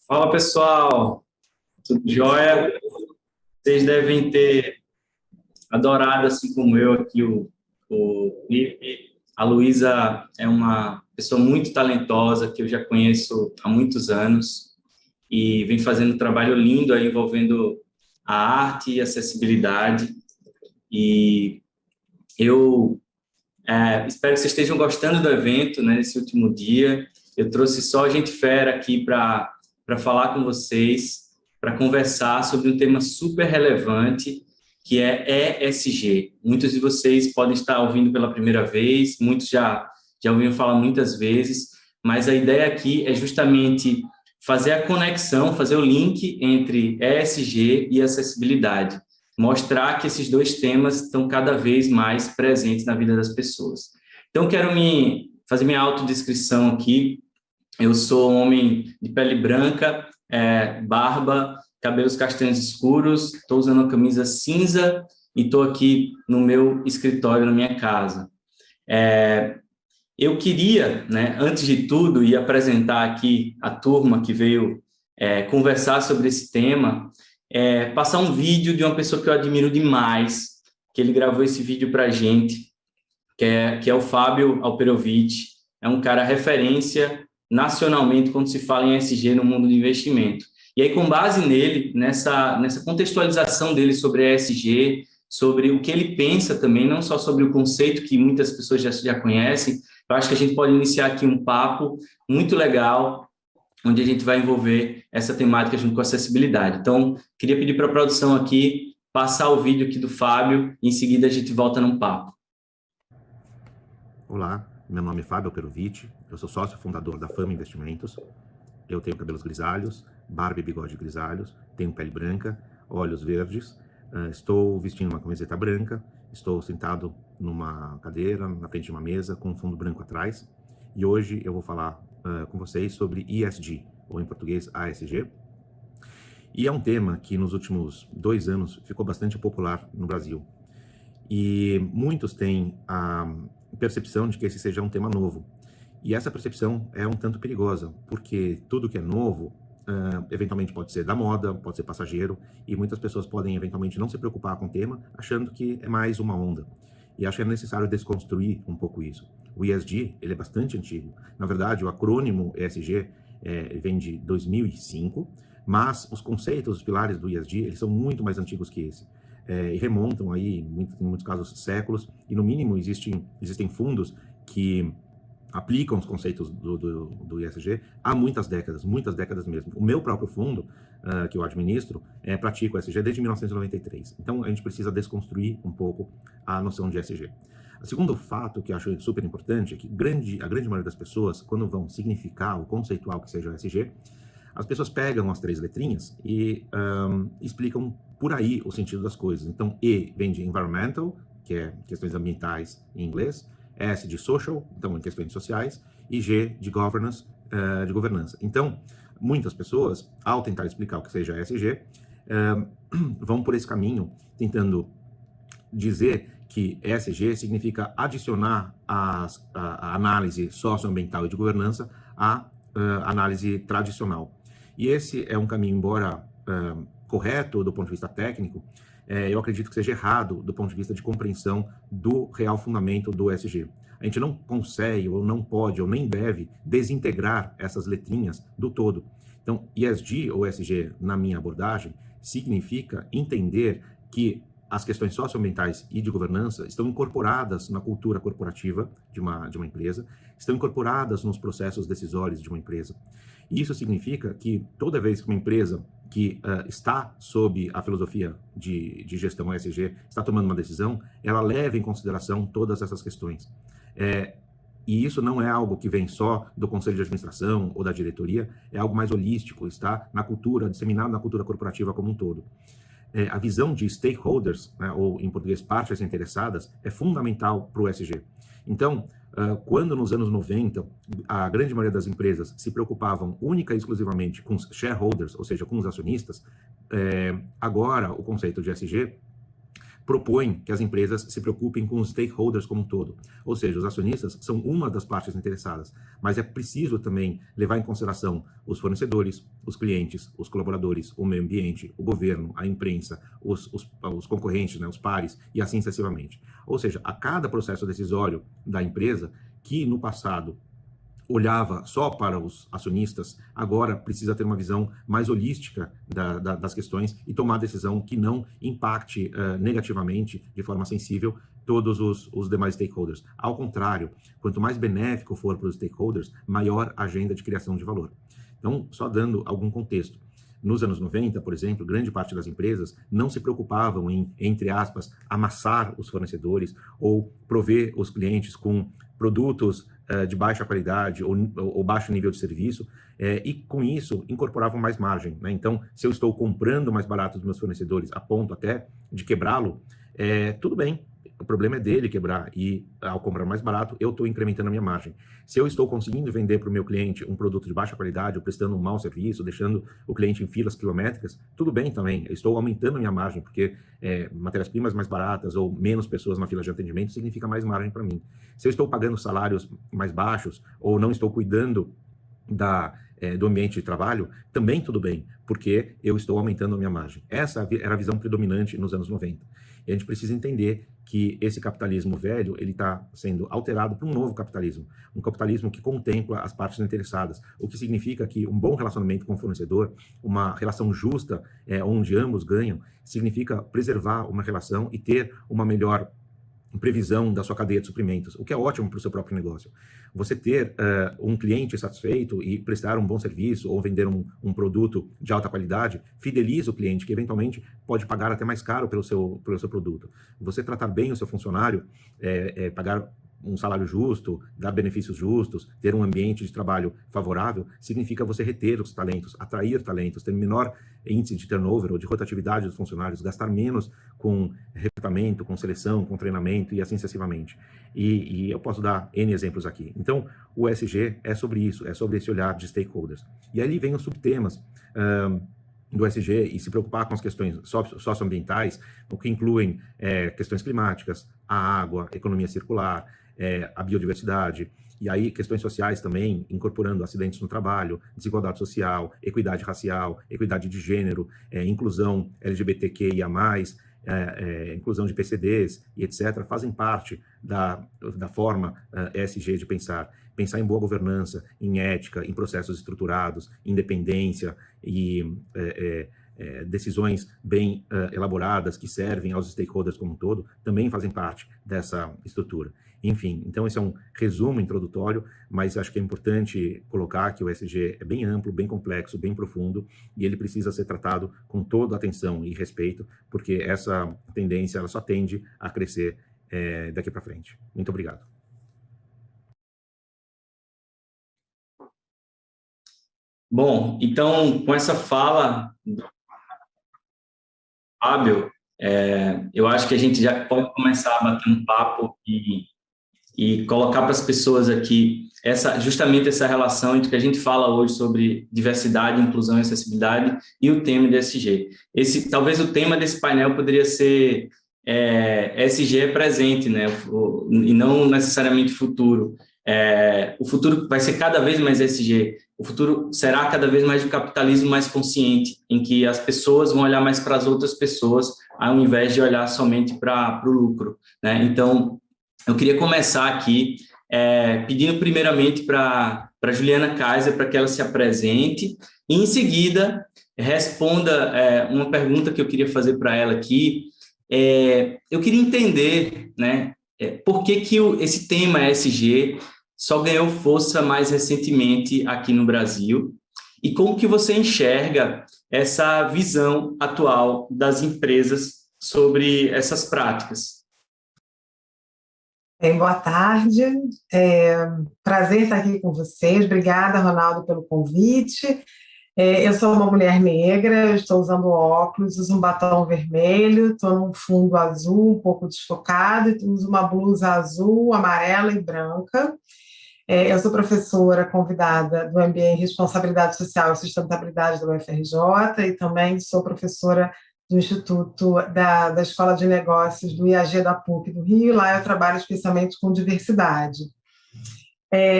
Fala pessoal, tudo jóia? Vocês devem ter adorado, assim como eu, aqui o Felipe. A Luísa é uma pessoa muito talentosa que eu já conheço há muitos anos e vem fazendo um trabalho lindo aí envolvendo a arte e a acessibilidade. E eu espero que vocês estejam gostando do evento, né, nesse último dia. Eu trouxe só gente fera aqui para falar com vocês, para conversar sobre um tema super relevante, que é ESG. Muitos de vocês podem estar ouvindo pela primeira vez, muitos já ouviram falar muitas vezes, mas a ideia aqui é justamente fazer a conexão, fazer o link entre ESG e acessibilidade, mostrar que esses dois temas estão cada vez mais presentes na vida das pessoas. Então, quero fazer minha autodescrição aqui. Eu sou um homem de pele branca, barba, cabelos castanhos escuros, estou usando uma camisa cinza e estou aqui no meu escritório, na minha casa. Eu queria, né, antes de tudo, ir apresentar aqui a turma que veio conversar sobre esse tema, passar um vídeo de uma pessoa que eu admiro demais, que ele gravou esse vídeo para a gente, que é o Fábio Alperovitch. É um cara referência nacionalmente quando se fala em ESG no mundo de investimento. E aí, com base nele, nessa contextualização dele sobre ESG, sobre o que ele pensa também, não só sobre o conceito que muitas pessoas já conhecem, eu acho que a gente pode iniciar aqui um papo muito legal, onde a gente vai envolver essa temática junto com a acessibilidade. Então, queria pedir para a produção aqui passar o vídeo aqui do Fábio e em seguida a gente volta num papo. Olá, meu nome é Fábio Alperovitch, eu sou sócio fundador da Fama Investimentos. Eu tenho cabelos grisalhos, barba e bigode grisalhos, tenho pele branca, olhos verdes, estou vestindo uma camiseta branca, estou sentado numa cadeira, na frente de uma mesa, com um fundo branco atrás. E hoje eu vou falar com vocês sobre ESG, ou em português ASG. E é um tema que nos últimos 2 anos ficou bastante popular no Brasil. E muitos têm a percepção de que esse seja um tema novo. E essa percepção é um tanto perigosa, porque tudo que é novo, eventualmente pode ser da moda, pode ser passageiro, e muitas pessoas podem eventualmente não se preocupar com o tema, achando que é mais uma onda. E acho que é necessário desconstruir um pouco isso. O ESG, ele é bastante antigo. Na verdade, o acrônimo ESG vem de 2005, mas os conceitos, os pilares do ESG, eles são muito mais antigos que esse. E remontam aí, em muitos casos, séculos, e no mínimo existem fundos que aplicam os conceitos do ESG há muitas décadas mesmo. O meu próprio fundo, que eu administro, pratica o ESG desde 1993. Então, a gente precisa desconstruir um pouco a noção de ESG. O segundo fato que eu acho super importante é que a grande maioria das pessoas, quando vão significar ou conceituar o que seja o ESG, as pessoas pegam as 3 letrinhas e explicam por aí o sentido das coisas. Então, E vem de environmental, que é questões ambientais em inglês, S de social, então em questões sociais, e G de governance, de governança. Então, muitas pessoas, ao tentar explicar o que seja ESG, vão por esse caminho, tentando dizer que ESG significa adicionar a análise socioambiental e de governança à análise tradicional. E esse é um caminho, embora correto do ponto de vista técnico, eu acredito que seja errado do ponto de vista de compreensão do real fundamento do ESG. A gente não consegue, ou não pode, ou nem deve desintegrar essas letrinhas do todo. Então, ESG ou ESG, na minha abordagem, significa entender que as questões socioambientais e de governança estão incorporadas na cultura corporativa de uma empresa, estão incorporadas nos processos decisórios de uma empresa. E isso significa que toda vez que uma empresa que está sob a filosofia de gestão ESG está tomando uma decisão, ela leva em consideração todas essas questões. E isso não é algo que vem só do conselho de administração ou da diretoria, é algo mais holístico, está na cultura, disseminado na cultura corporativa como um todo. A visão de stakeholders, né, ou em português partes interessadas, é fundamental para o ESG. Então, quando nos anos 90, a grande maioria das empresas se preocupavam única e exclusivamente com os shareholders, ou seja, com os acionistas, agora o conceito de ESG propõe que as empresas se preocupem com os stakeholders como um todo. Ou seja, os acionistas são uma das partes interessadas, mas é preciso também levar em consideração os fornecedores, os clientes, os colaboradores, o meio ambiente, o governo, a imprensa, os concorrentes, né, os pares, e assim sucessivamente. Ou seja, a cada processo decisório da empresa, que no passado olhava só para os acionistas, agora precisa ter uma visão mais holística das questões e tomar decisão que não impacte negativamente, de forma sensível, todos os demais stakeholders. Ao contrário, quanto mais benéfico for para os stakeholders, maior a agenda de criação de valor. Então, só dando algum contexto. Nos anos 90, por exemplo, grande parte das empresas não se preocupavam em, entre aspas, amassar os fornecedores ou prover os clientes com produtos de baixa qualidade ou baixo nível de serviço, e com isso incorporavam mais margem, né? Então, se eu estou comprando mais barato dos meus fornecedores a ponto até de quebrá-lo, tudo bem, o problema é dele quebrar, e ao comprar mais barato, eu estou incrementando a minha margem. Se eu estou conseguindo vender para o meu cliente um produto de baixa qualidade, ou prestando um mau serviço, deixando o cliente em filas quilométricas, tudo bem também, eu estou aumentando a minha margem, porque matérias-primas mais baratas ou menos pessoas na fila de atendimento significa mais margem para mim. Se eu estou pagando salários mais baixos, ou não estou cuidando do ambiente de trabalho, também tudo bem, porque eu estou aumentando a minha margem. Essa era a visão predominante nos anos 90. E a gente precisa entender que esse capitalismo velho, ele está sendo alterado por um novo capitalismo, um capitalismo que contempla as partes interessadas, o que significa que um bom relacionamento com o fornecedor, uma relação justa, onde ambos ganham, significa preservar uma relação e ter uma melhor previsão da sua cadeia de suprimentos, o que é ótimo para o seu próprio negócio. Você ter um cliente satisfeito e prestar um bom serviço ou vender um produto de alta qualidade, fideliza o cliente, que eventualmente pode pagar até mais caro pelo seu produto. Você tratar bem o seu funcionário, pagar um salário justo, dar benefícios justos, ter um ambiente de trabalho favorável, significa você reter os talentos, atrair talentos, ter menor índice de turnover ou de rotatividade dos funcionários, gastar menos com recrutamento, com seleção, com treinamento e assim sucessivamente. E eu posso dar N exemplos aqui. Então, o ESG é sobre isso, é sobre esse olhar de stakeholders. E aí vem os subtemas do ESG e se preocupar com as questões socioambientais, o que incluem questões climáticas, a água, economia circular, a biodiversidade, e aí questões sociais também, incorporando acidentes no trabalho, desigualdade social, equidade racial, equidade de gênero, inclusão LGBTQIA+, inclusão de PCDs e etc., fazem parte da forma ESG de pensar em boa governança, em ética, em processos estruturados, independência e decisões bem elaboradas que servem aos stakeholders como um todo, também fazem parte dessa estrutura. Enfim, então esse é um resumo introdutório, mas acho que é importante colocar que o ESG é bem amplo, bem complexo, bem profundo, e ele precisa ser tratado com toda atenção e respeito, porque essa tendência ela só tende a crescer daqui para frente. Muito obrigado. Bom, então, com essa fala do Fábio, eu acho que a gente já pode começar a bater um papo e colocar para as pessoas aqui justamente essa relação entre o que a gente fala hoje sobre diversidade, inclusão e acessibilidade e o tema do ESG. Talvez o tema desse painel poderia ser ESG presente, né? E não necessariamente futuro. O futuro vai ser cada vez mais ESG. O futuro será cada vez mais de capitalismo mais consciente, em que as pessoas vão olhar mais para as outras pessoas, ao invés de olhar somente para o lucro, né? Então, eu queria começar aqui pedindo primeiramente para Juliana Kaiser para que ela se apresente e, em seguida, responda uma pergunta que eu queria fazer para ela aqui. Eu queria entender, né, por que esse tema ESG só ganhou força mais recentemente aqui no Brasil e como que você enxerga essa visão atual das empresas sobre essas práticas. Boa tarde, prazer estar aqui com vocês, obrigada, Ronaldo, pelo convite. Eu sou uma mulher negra, estou usando óculos, uso um batom vermelho, estou num fundo azul um pouco desfocado, uso uma blusa azul, amarela e branca. Eu sou professora convidada do MBA em Responsabilidade Social e Sustentabilidade da UFRJ e também sou professora do Instituto da Escola de Negócios do IAG da PUC do Rio. Lá eu trabalho especialmente com diversidade.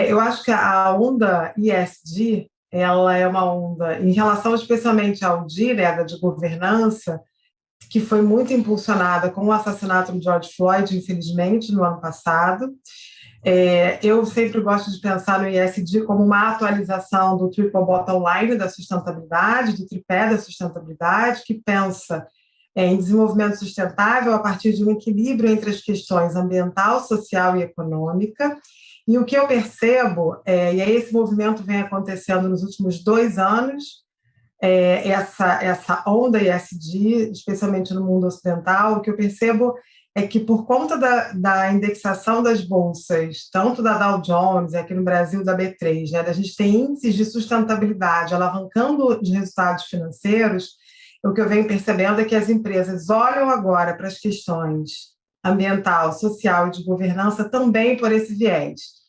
Eu acho que a onda ESG, ela é uma onda, em relação especialmente ao DIR, a de governança, que foi muito impulsionada com o assassinato do George Floyd, infelizmente, no ano passado. Eu sempre gosto de pensar no ESG como uma atualização do Triple Bottom Line da sustentabilidade, do tripé da sustentabilidade, que pensa em desenvolvimento sustentável a partir de um equilíbrio entre as questões ambiental, social e econômica. E o que eu percebo, e aí esse movimento vem acontecendo nos últimos 2 anos, essa onda ESG, especialmente no mundo ocidental, o que eu percebo é que, por conta da indexação das bolsas, tanto da Dow Jones, aqui no Brasil, da B3, né, da gente ter índices de sustentabilidade alavancando os resultados financeiros, o que eu venho percebendo é que as empresas olham agora para as questões ambiental, social e de governança também por esse viés.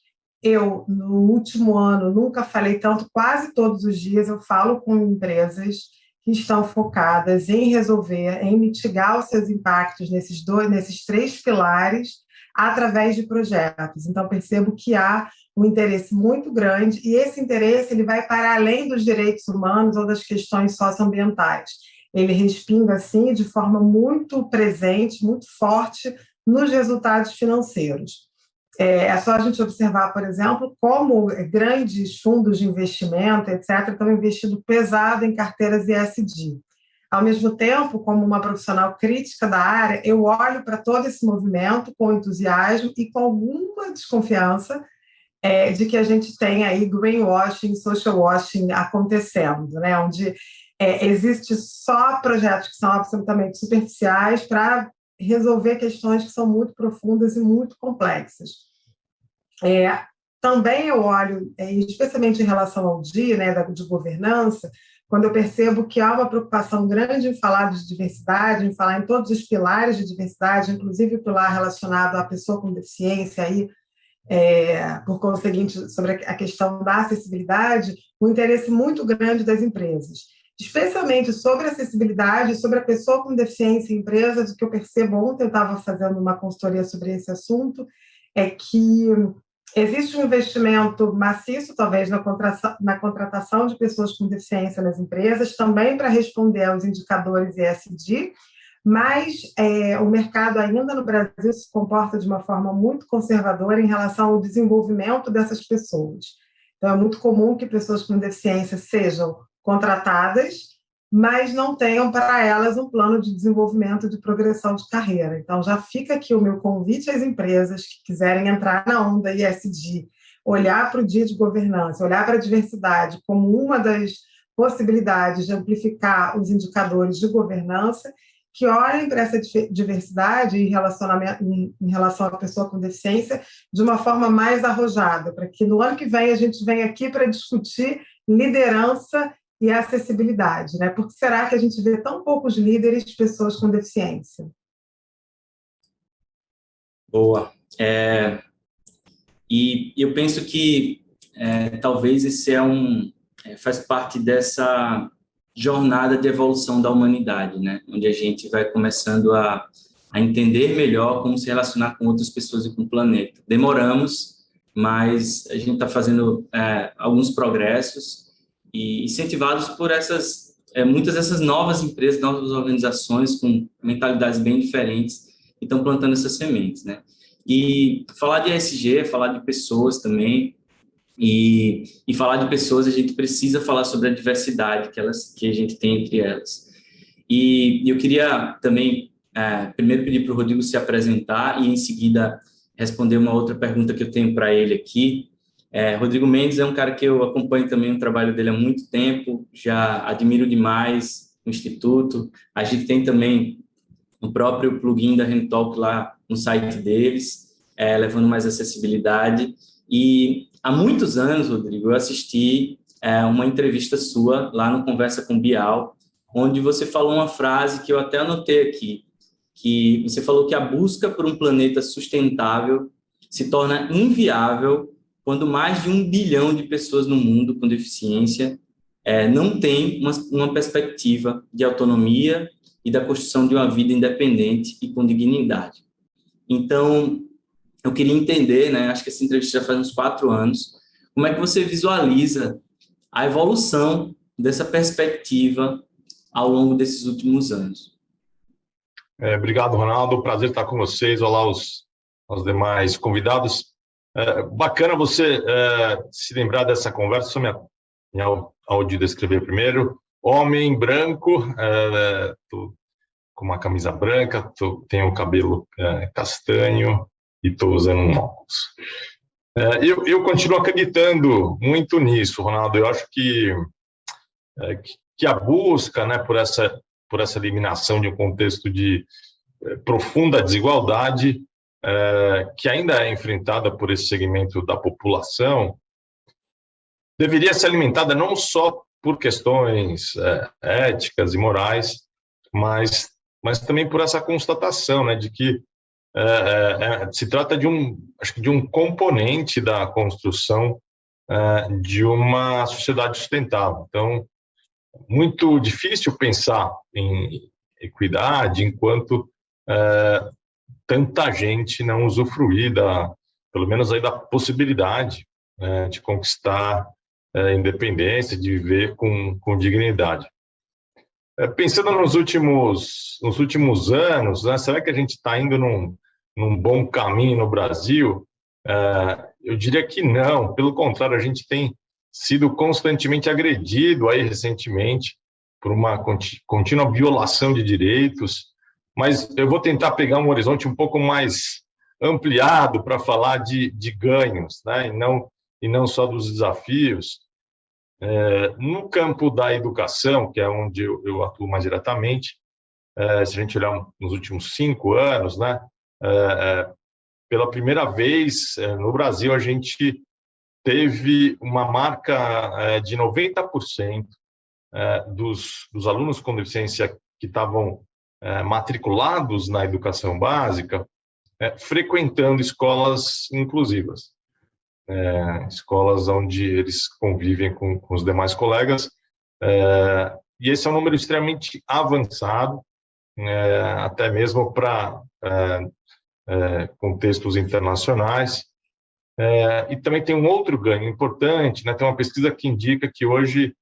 Eu, no último ano, nunca falei tanto, quase todos os dias eu falo com empresas que estão focadas em resolver, em mitigar os seus impactos nesses 3 pilares através de projetos. Então, percebo que há um interesse muito grande e esse interesse ele vai para além dos direitos humanos ou das questões socioambientais. Ele respinga, assim, de forma muito presente, muito forte nos resultados financeiros. É só a gente observar, por exemplo, como grandes fundos de investimento, etc., estão investindo pesado em carteiras ESG. Ao mesmo tempo, como uma profissional crítica da área, eu olho para todo esse movimento com entusiasmo e com alguma desconfiança de que a gente tem aí greenwashing, social washing acontecendo, né? Onde existe só projetos que são absolutamente superficiais para resolver questões que são muito profundas e muito complexas. Também eu olho, especialmente em relação ao DIR, né, de governança, quando eu percebo que há uma preocupação grande em falar de diversidade, em falar em todos os pilares de diversidade, inclusive o pilar relacionado à pessoa com deficiência, aí, por conseguinte, sobre a questão da acessibilidade, um interesse muito grande das empresas. Especialmente sobre a acessibilidade, sobre a pessoa com deficiência em empresas, o que eu percebo ontem, eu estava fazendo uma consultoria sobre esse assunto, é que existe um investimento maciço, talvez, na contratação de pessoas com deficiência nas empresas, também para responder aos indicadores ESG, mas o mercado ainda no Brasil se comporta de uma forma muito conservadora em relação ao desenvolvimento dessas pessoas. Então, é muito comum que pessoas com deficiência sejam contratadas, mas não tenham para elas um plano de desenvolvimento de progressão de carreira. Então, já fica aqui o meu convite às empresas que quiserem entrar na onda ESG, olhar para o dia de governança, olhar para a diversidade como uma das possibilidades de amplificar os indicadores de governança, que olhem para essa diversidade em relação à pessoa com deficiência de uma forma mais arrojada, para que no ano que vem a gente venha aqui para discutir liderança e acessibilidade, né? Por que será que a gente vê tão poucos líderes, pessoas com deficiência? Boa. E eu penso que talvez esse faz parte dessa jornada de evolução da humanidade, né? Onde a gente vai começando a entender melhor como se relacionar com outras pessoas e com o planeta. Demoramos, mas a gente está fazendo alguns progressos e incentivados por muitas dessas novas empresas, novas organizações com mentalidades bem diferentes que estão plantando essas sementes, né? E falar de ESG é falar de pessoas também, e falar de pessoas a gente precisa falar sobre a diversidade que a gente tem entre elas. E eu queria também primeiro pedir para o Rodrigo se apresentar e em seguida responder uma outra pergunta que eu tenho para ele aqui. Rodrigo Mendes é um cara que eu acompanho também o trabalho dele há muito tempo, já admiro demais o Instituto. A gente tem também o próprio plugin da Rentalk lá no site deles, levando mais acessibilidade. E há muitos anos, Rodrigo, eu assisti uma entrevista sua lá no Conversa com Bial, onde você falou uma frase que eu até anotei aqui, que você falou que a busca por um planeta sustentável se torna inviável quando mais de 1 bilhão de pessoas no mundo com deficiência não tem uma perspectiva de autonomia e da construção de uma vida independente e com dignidade. Então, eu queria entender, né, acho que essa entrevista já faz uns 4 anos, como é que você visualiza a evolução dessa perspectiva ao longo desses últimos anos? Obrigado, Ronaldo. Prazer estar com vocês. Olá aos demais convidados. Bacana você se lembrar dessa conversa. Só minha audiodescrever primeiro. Homem branco, tô com uma camisa branca, tenho o cabelo castanho e estou usando um óculos. Eu continuo acreditando muito nisso, Ronaldo. Eu acho que a busca, né, por essa eliminação de um contexto de profunda desigualdade que ainda é enfrentada por esse segmento da população, deveria ser alimentada não só por questões éticas e morais, mas também por essa constatação, né, de que se trata acho que de um componente da construção de uma sociedade sustentável. Então, muito difícil pensar em equidade enquanto tanta gente não usufruir pelo menos aí da possibilidade de conquistar independência, de viver com dignidade. Pensando nos últimos anos, né, será que a gente está indo num bom caminho no Brasil? Eu diria que não. Pelo contrário, a gente tem sido constantemente agredido aí recentemente por uma contínua violação de direitos, mas eu vou tentar pegar um horizonte um pouco mais ampliado para falar de ganhos, né, e não só dos desafios. No campo da educação, que é onde eu atuo mais diretamente, se a gente olhar nos últimos 5 anos, né, pela primeira vez no Brasil, a gente teve uma marca de 90% dos alunos com deficiência que estavam matriculados na educação básica frequentando escolas inclusivas, escolas onde eles convivem com os demais colegas, e esse é um número extremamente avançado, até mesmo para contextos internacionais. E também tem um outro ganho importante, né? Tem uma pesquisa que indica que hoje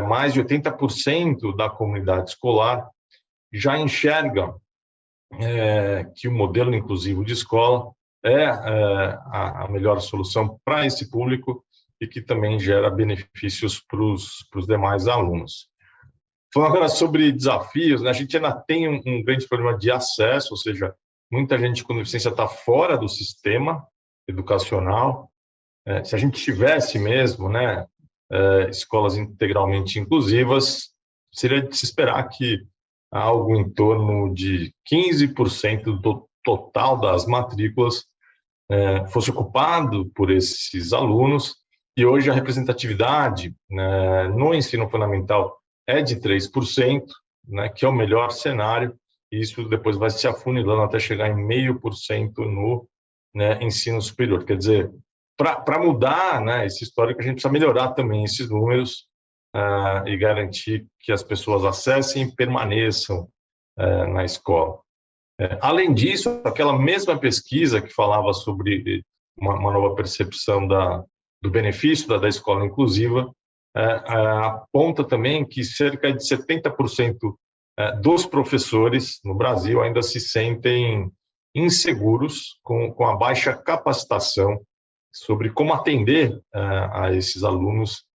mais de 80% da comunidade escolar já enxerga que o modelo inclusivo de escola é a melhor solução para esse público e que também gera benefícios para os demais alunos. Falando agora sobre desafios, né? A gente ainda tem um grande problema de acesso, ou seja, muita gente com deficiência está fora do sistema educacional. Se a gente tivesse mesmo, né, escolas integralmente inclusivas, seria de se esperar que algo em torno de 15% do total das matrículas fosse ocupado por esses alunos, e hoje a representatividade no ensino fundamental é de 3%, né, que é o melhor cenário, e isso depois vai se afunilando até chegar em 0,5% no ensino superior. Quer dizer, para mudar, né, esse histórico, a gente precisa melhorar também esses números e garantir que as pessoas acessem e permaneçam na escola. Além disso, aquela mesma pesquisa que falava sobre uma nova percepção do benefício da escola inclusiva aponta também que cerca de 70% dos professores no Brasil ainda se sentem inseguros com a baixa capacitação sobre como atender a esses alunos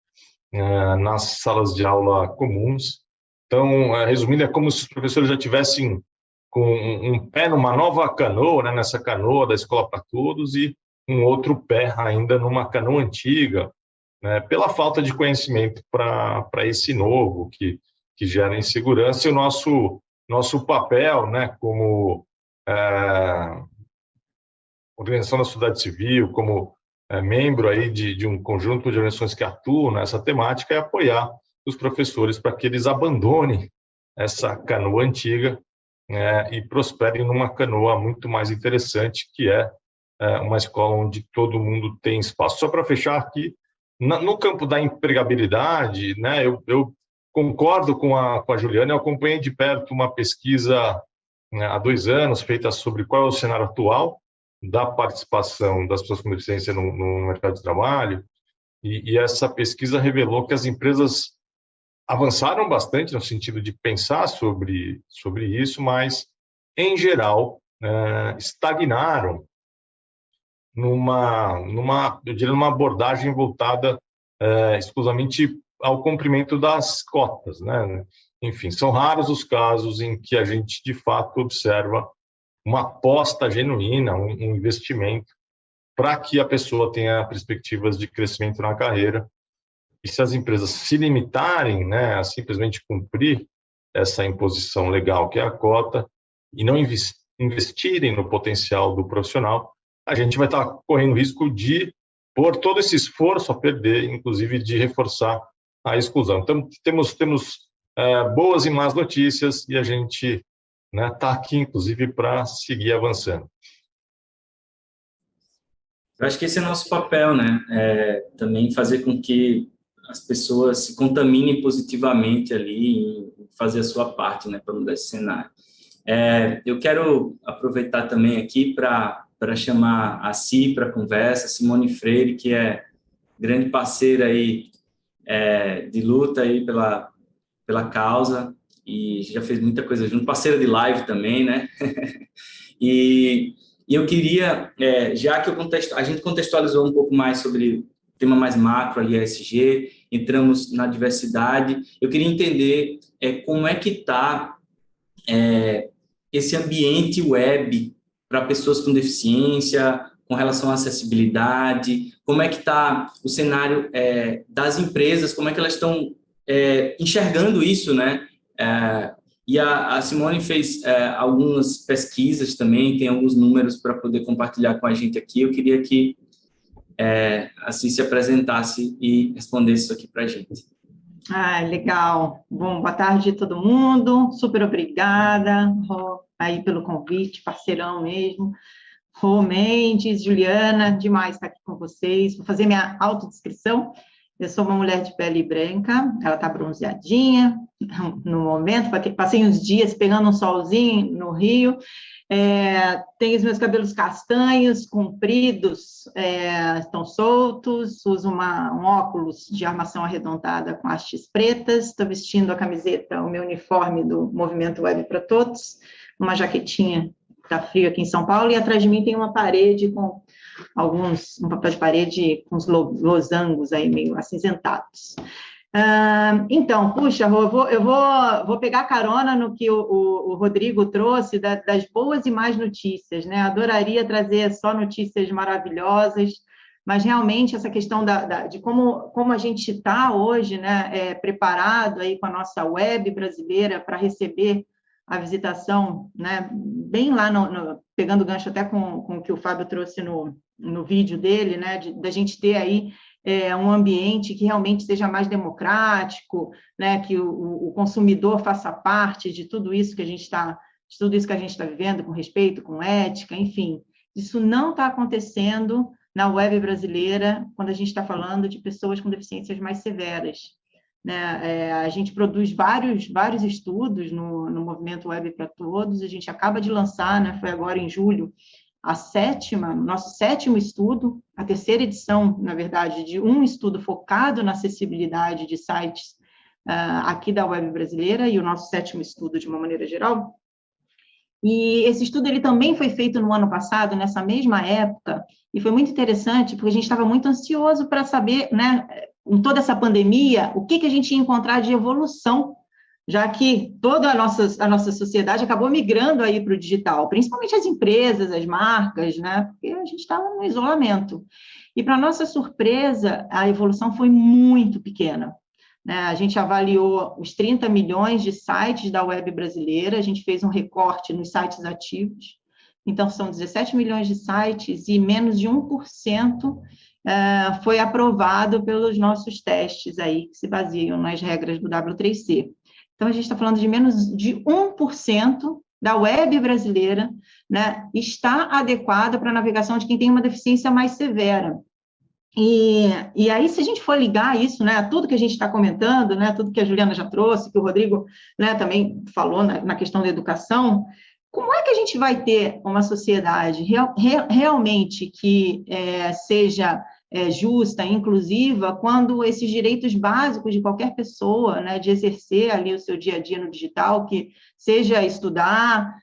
nas salas de aula comuns. Então, resumindo, é como se os professores já tivessem com um pé numa nova canoa, né, nessa canoa da Escola para Todos, e um outro pé ainda numa canoa antiga, né, pela falta de conhecimento para esse novo que gera insegurança. E o nosso papel, né, como organização da sociedade civil, como membro aí de um conjunto de organizações que atuam nessa temática, é apoiar os professores para que eles abandonem essa canoa antiga e prosperem numa canoa muito mais interessante, que é uma escola onde todo mundo tem espaço. Só para fechar aqui, no campo da empregabilidade, né, eu concordo com a Juliana, eu acompanhei de perto uma pesquisa, né, há 2 anos, feita sobre qual é o cenário atual da participação das pessoas com deficiência no mercado de trabalho, e essa pesquisa revelou que as empresas avançaram bastante no sentido de pensar sobre isso, mas, em geral, estagnaram eu diria, numa abordagem voltada exclusivamente ao cumprimento das cotas, né? Enfim, são raros os casos em que a gente, de fato, observa uma aposta genuína, um investimento para que a pessoa tenha perspectivas de crescimento na carreira. E se as empresas se limitarem, né, a simplesmente cumprir essa imposição legal que é a cota e não investirem no potencial do profissional, a gente vai estar correndo risco de pôr todo esse esforço a perder, inclusive de reforçar a exclusão. Então, temos boas e más notícias e a gente está aqui, inclusive, para seguir avançando. Eu acho que esse é o nosso papel, né? Também fazer com que as pessoas se contaminem positivamente ali e fazer a sua parte, né, para mudar esse cenário. Eu quero aproveitar também aqui para chamar a Si para a conversa, Simone Freire, que é grande parceira aí de luta aí pela causa e já fez muita coisa junto, parceira de live também, né? E eu queria, já que a gente contextualizou um pouco mais sobre o tema mais macro ali, ESG, entramos na diversidade, eu queria entender como é que está esse ambiente web para pessoas com deficiência, com relação à acessibilidade, como é que está o cenário das empresas, como é que elas estão enxergando isso, né? E a Simone fez algumas pesquisas também, tem alguns números para poder compartilhar com a gente aqui. Eu queria que assim se apresentasse e respondesse isso aqui para a gente. Legal. Bom, boa tarde a todo mundo. Super obrigada, Rô, aí pelo convite, parceirão mesmo. Rô Mendes, Juliana, demais estar aqui com vocês. Vou fazer minha autodescrição. Eu sou uma mulher de pele branca, ela está bronzeadinha no momento, passei uns dias pegando um solzinho no Rio, tenho os meus cabelos castanhos, compridos, estão soltos, uso um óculos de armação arredondada com hastes pretas, estou vestindo a camiseta, o meu uniforme do Movimento Web para Todos, uma jaquetinha, está frio aqui em São Paulo, e atrás de mim tem uma parede com um papel de parede com os losangos aí meio acinzentados. Então, puxa, eu vou pegar carona no que o Rodrigo trouxe das boas e más notícias, né? Adoraria trazer só notícias maravilhosas, mas realmente essa questão de como a gente está hoje, né, preparado aí com a nossa web brasileira para receber a visitação, né, bem lá, pegando gancho até com o que o Fábio trouxe no vídeo dele, né, da gente ter aí um ambiente que realmente seja mais democrático, né, que o consumidor faça parte de tudo isso que a gente está vivendo, com respeito, com ética, enfim. Isso não está acontecendo na web brasileira quando a gente está falando de pessoas com deficiências mais severas. Né? A gente produz vários estudos no Movimento Web para Todos, a gente acaba de lançar, né, foi agora em julho, nosso 7º estudo, a 3ª edição, na verdade, de um estudo focado na acessibilidade de sites aqui da web brasileira, e o nosso 7º estudo de uma maneira geral. E esse estudo ele também foi feito no ano passado, nessa mesma época, e foi muito interessante, porque a gente estava muito ansioso para saber, né, com toda essa pandemia, o que a gente ia encontrar de evolução, já que toda a nossa sociedade acabou migrando aí para o digital, principalmente as empresas, as marcas, né, porque a gente estava no isolamento. E, para nossa surpresa, a evolução foi muito pequena. Né? A gente avaliou os 30 milhões de sites da web brasileira, a gente fez um recorte nos sites ativos, então são 17 milhões de sites e menos de 1% foi aprovado pelos nossos testes aí, que se baseiam nas regras do W3C. Então, a gente está falando de menos de 1% da web brasileira, né, está adequada para a navegação de quem tem uma deficiência mais severa. E aí, se a gente for ligar isso, né, tudo que a gente está comentando, né, tudo que a Juliana já trouxe, que o Rodrigo, né, também falou na questão da educação, como é que a gente vai ter uma sociedade realmente que seja justa, inclusiva, quando esses direitos básicos de qualquer pessoa, né, de exercer ali o seu dia a dia no digital, que seja estudar,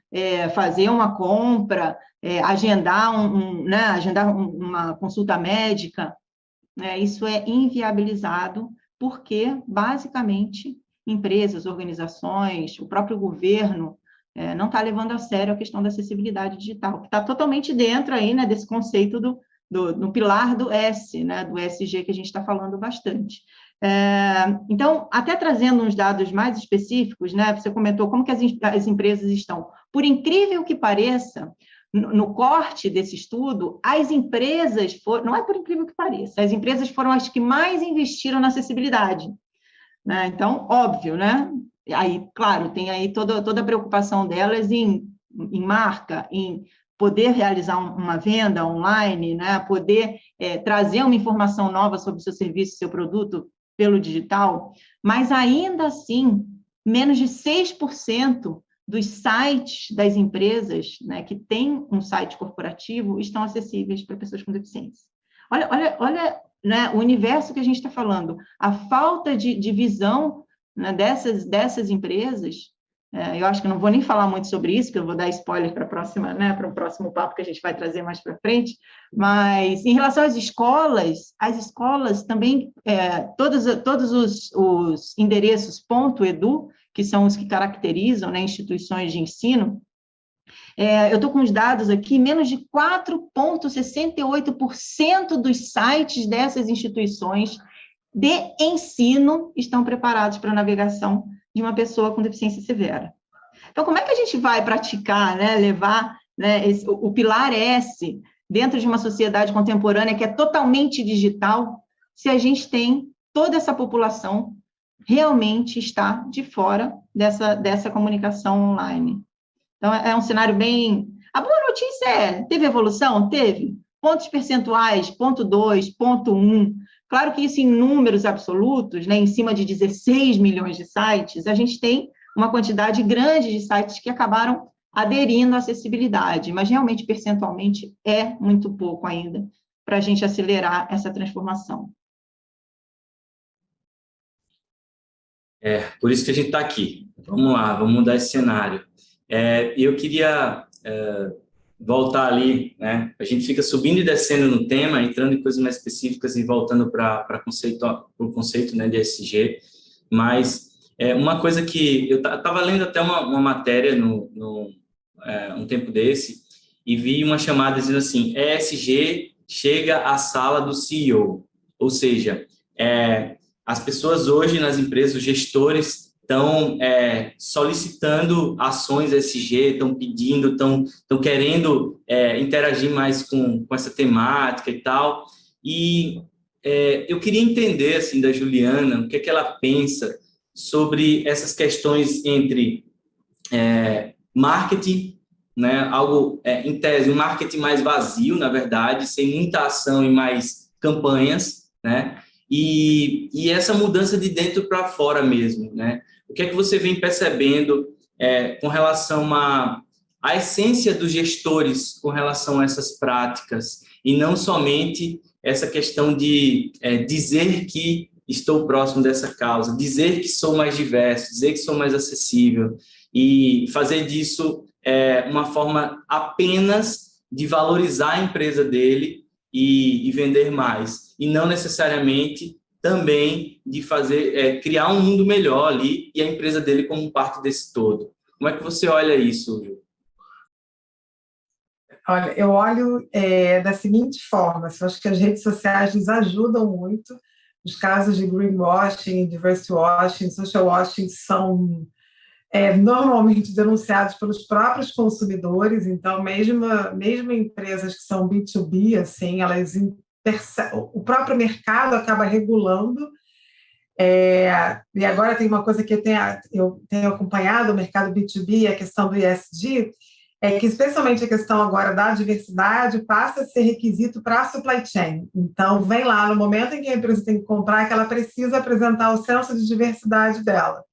fazer uma compra, agendar uma consulta médica, né, isso é inviabilizado porque, basicamente, empresas, organizações, o próprio governo não está levando a sério a questão da acessibilidade digital, que está totalmente dentro aí, né, desse conceito do pilar do S, né, do ESG, que a gente está falando bastante. Então, até trazendo uns dados mais específicos, né, você comentou como que as empresas estão. Por incrível que pareça, no corte desse estudo, as empresas foram, não é por incrível que pareça, as empresas foram as que mais investiram na acessibilidade, né? Então, óbvio, né? Aí, claro, tem aí toda a preocupação delas em marca, em poder realizar uma venda online, né? Poder trazer uma informação nova sobre o seu serviço, seu produto pelo digital, mas ainda assim, menos de 6% dos sites das empresas, né, que têm um site corporativo estão acessíveis para pessoas com deficiência. Olha, né, o universo que a gente está falando, a falta de visão, né, dessas empresas. Eu acho que não vou nem falar muito sobre isso, que eu vou dar spoiler para a próxima, né, para o próximo papo que a gente vai trazer mais para frente, mas em relação às escolas, as escolas também, todos os endereços .edu, que são os que caracterizam, né, instituições de ensino, eu estou com os dados aqui, menos de 4,68% dos sites dessas instituições de ensino estão preparados para a navegação de uma pessoa com deficiência severa. Então, como é que a gente vai praticar, né, levar, né, o pilar S dentro de uma sociedade contemporânea que é totalmente digital, se a gente tem toda essa população realmente está de fora dessa comunicação online? Então, é um cenário bem... A boa notícia teve evolução? Teve. Pontos percentuais, 0,2, 0,1. Claro que isso em números absolutos, né, em cima de 16 milhões de sites, a gente tem uma quantidade grande de sites que acabaram aderindo à acessibilidade, mas realmente, percentualmente, é muito pouco ainda para a gente acelerar essa transformação. Por isso que a gente está aqui. Vamos lá, vamos mudar esse cenário. Eu queria voltar ali, né? A gente fica subindo e descendo no tema, entrando em coisas mais específicas e voltando para o conceito, né, de ESG, mas uma coisa que eu estava lendo até uma matéria um tempo desse e vi uma chamada dizendo assim: ESG chega à sala do CEO, ou seja, as pessoas hoje nas empresas, os gestores estão solicitando ações ESG, estão pedindo, estão querendo interagir mais com essa temática e tal. E eu queria entender, assim, da Juliana, o que é que ela pensa sobre essas questões entre marketing, né, algo, em tese, um marketing mais vazio, na verdade, sem muita ação e mais campanhas, né, e essa mudança de dentro para fora mesmo, né? O que é que você vem percebendo com relação à essência dos gestores com relação a essas práticas, e não somente essa questão de dizer que estou próximo dessa causa, dizer que sou mais diverso, dizer que sou mais acessível, e fazer disso uma forma apenas de valorizar a empresa dele e vender mais, e não necessariamente também de criar um mundo melhor ali e a empresa dele como parte desse todo. Como é que você olha isso, Ju? Olha, eu olho da seguinte forma: eu acho que as redes sociais nos ajudam muito. Os casos de greenwashing, diversity washing, social washing são normalmente denunciados pelos próprios consumidores. Então, mesmo empresas que são B2B, assim, o próprio mercado acaba regulando. E agora tem uma coisa que eu tenho acompanhado, o mercado B2B, a questão do ESG, é que, especialmente a questão agora da diversidade, passa a ser requisito para a supply chain. Então, vem lá, no momento em que a empresa tem que comprar, que ela precisa apresentar o senso de diversidade dela.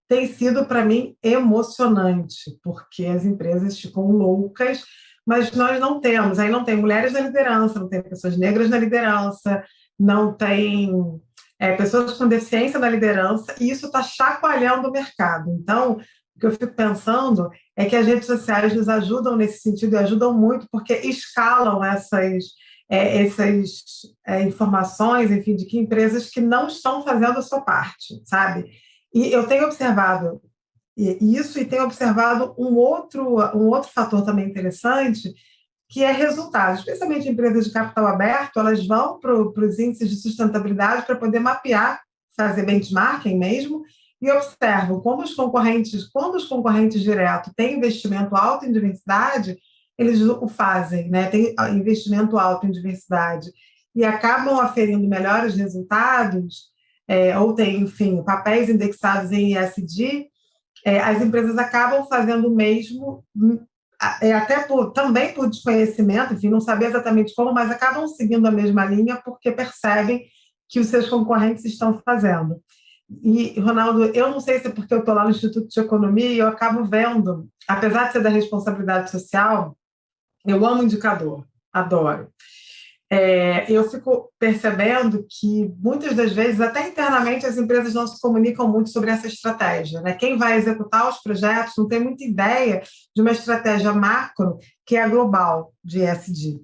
Tem sido, para mim, emocionante, porque as empresas ficam loucas, mas nós não temos. Aí não tem mulheres na liderança, não tem pessoas negras na liderança, não tem pessoas com deficiência na liderança, e isso está chacoalhando o mercado. Então, o que eu fico pensando é que as redes sociais nos ajudam nesse sentido, e ajudam muito, porque escalam essas informações, enfim, de que empresas que não estão fazendo a sua parte, sabe? E eu tenho observado isso, e tenho observado um outro fator também interessante, que é resultado, especialmente empresas de capital aberto, elas vão para os índices de sustentabilidade para poder mapear, fazer benchmarking mesmo, e observam como quando os concorrentes diretos têm investimento alto em diversidade, eles o fazem, né? Tem investimento alto em diversidade e acabam aferindo melhores resultados, ou tem, enfim, papéis indexados em ESG, as empresas acabam fazendo o mesmo, até também por desconhecimento, enfim, não saber exatamente como, mas acabam seguindo a mesma linha porque percebem que os seus concorrentes estão fazendo. E, Ronaldo, eu não sei se é porque eu estou lá no Instituto de Economia e eu acabo vendo, apesar de ser da responsabilidade social, eu amo indicador, adoro. Eu fico percebendo que, muitas das vezes, até internamente, as empresas não se comunicam muito sobre essa estratégia, né? Quem vai executar os projetos não tem muita ideia de uma estratégia macro que é a global de ESG.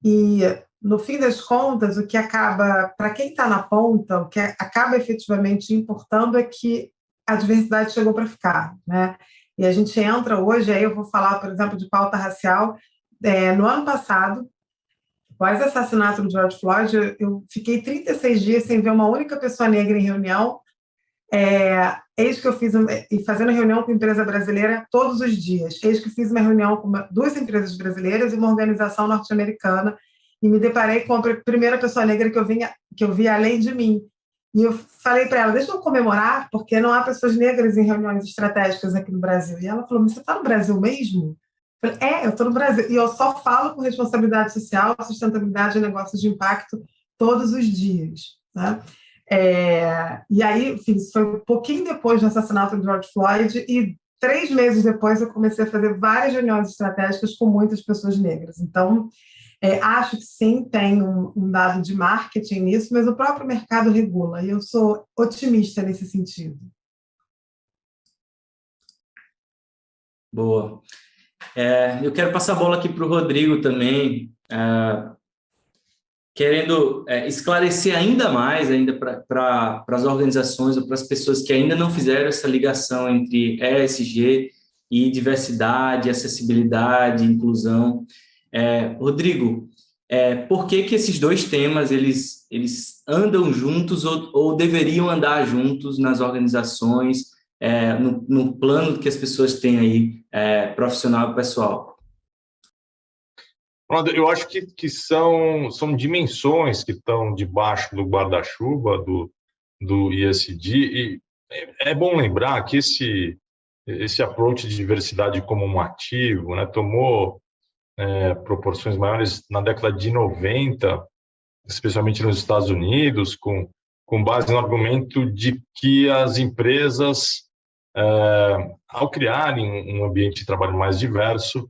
E, no fim das contas, o que acaba, para quem está na ponta, o que acaba efetivamente importando é que a diversidade chegou para ficar, né? E a gente entra hoje, aí eu vou falar, por exemplo, de pauta racial. No ano passado, após o assassinato do George Floyd, eu fiquei 36 dias sem ver uma única pessoa negra em reunião. Eis que eu fiz, e fazendo reunião com empresa brasileira todos os dias. Eis que fiz uma reunião com 2 empresas brasileiras e uma organização norte-americana, e me deparei com a primeira pessoa negra que eu vi além de mim. E eu falei para ela, deixa eu comemorar, porque não há pessoas negras em reuniões estratégicas aqui no Brasil. E ela falou, mas você está no Brasil mesmo? Eu falei, eu estou no Brasil. E eu só falo com responsabilidade social, sustentabilidade e negócios de impacto todos os dias, né? E aí, enfim, isso foi um pouquinho depois do assassinato do George Floyd, e 3 meses depois eu comecei a fazer várias reuniões estratégicas com muitas pessoas negras. Então, acho que sim, tem um dado de marketing nisso, mas o próprio mercado regula, e eu sou otimista nesse sentido. Boa. Eu quero passar a bola aqui para o Rodrigo também, querendo esclarecer ainda mais para as organizações ou para as pessoas que ainda não fizeram essa ligação entre ESG e diversidade, acessibilidade, inclusão. Rodrigo, por que esses 2 temas eles andam juntos ou deveriam andar juntos nas organizações, no plano que as pessoas têm aí, profissional e pessoal? Eu acho que são dimensões que estão debaixo do guarda-chuva do ESG, e é bom lembrar que esse approach de diversidade como um ativo, né, tomou proporções maiores na década de 90, especialmente nos Estados Unidos, com base no argumento de que as empresas, ao criarem um ambiente de trabalho mais diverso,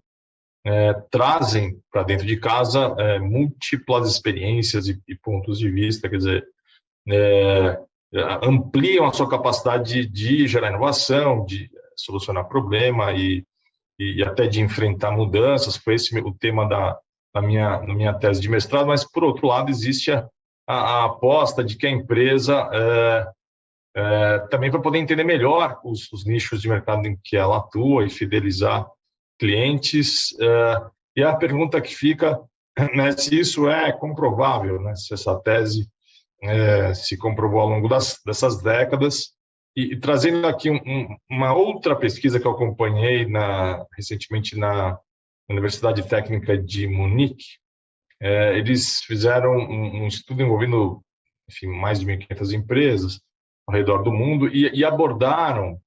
trazem para dentro de casa múltiplas experiências e pontos de vista, quer dizer, ampliam a sua capacidade de gerar inovação, de solucionar problema e até de enfrentar mudanças. Foi esse o tema da minha tese de mestrado, mas, por outro lado, existe a aposta de que a empresa também vai poder entender melhor os nichos de mercado em que ela atua e fidelizar clientes. E a pergunta que fica, né, se isso é comprovável, né, se essa tese se comprovou ao longo dessas décadas. E trazendo aqui uma outra pesquisa que eu acompanhei recentemente na Universidade Técnica de Munique, eles fizeram um estudo envolvendo, enfim, mais de 1.500 empresas ao redor do mundo, e abordaram